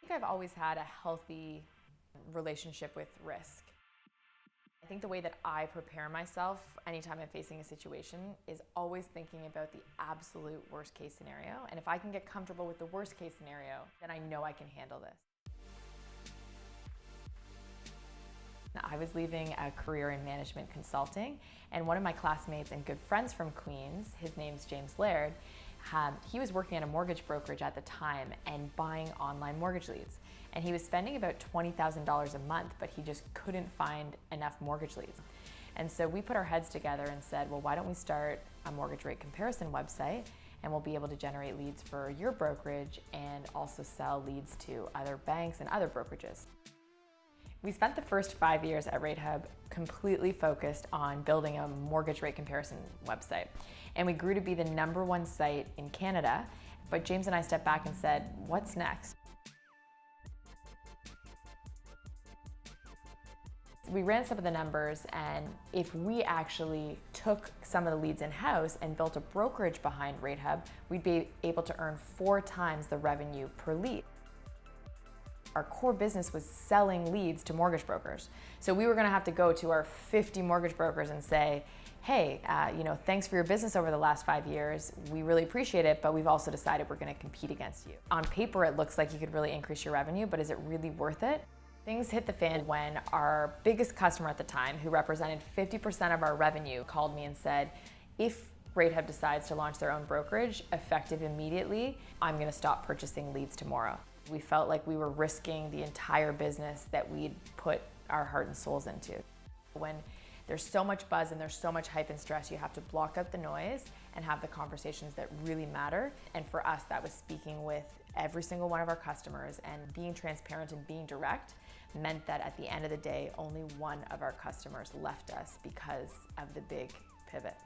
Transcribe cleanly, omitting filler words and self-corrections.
I think I've always had a healthy relationship with risk. I think the way that I prepare myself anytime I'm facing a situation is always thinking about the absolute worst case scenario. And if I can get comfortable with the worst case scenario, then I know I can handle this. I was leaving a career in management consulting, and one of my classmates and good friends from Queens, his name's James Laird, he was working at a mortgage brokerage at the time and buying online mortgage leads. And he was spending about $20,000 a month, but he just couldn't find enough mortgage leads. And so we put our heads together and said, well, why don't we start a mortgage rate comparison website, and we'll be able to generate leads for your brokerage and also sell leads to other banks and other brokerages. We spent the first 5 years at Ratehub completely focused on building a mortgage rate comparison website. And we grew to be the #1 site in Canada, but James and I stepped back and said, what's next? We ran some of the numbers, and if we actually took some of the leads in-house and built a brokerage behind Ratehub, we'd be able to earn 4 times the revenue per lead. Our core business was selling leads to mortgage brokers. So we were gonna have to go to our 50 mortgage brokers and say, hey, thanks for your business over the last 5 years. We really appreciate it, but we've also decided we're gonna compete against you. On paper, it looks like you could really increase your revenue, but is it really worth it? Things hit the fan when our biggest customer at the time, who represented 50% of our revenue, called me and said, if Ratehub decides to launch their own brokerage, effective immediately, I'm gonna stop purchasing leads tomorrow. We felt like we were risking the entire business that we'd put our heart and souls into. When there's so much buzz and there's so much hype and stress, you have to block out the noise and have the conversations that really matter. And for us, that was speaking with every single one of our customers, and being transparent and being direct meant that at the end of the day, only one of our customers left us because of the big pivot.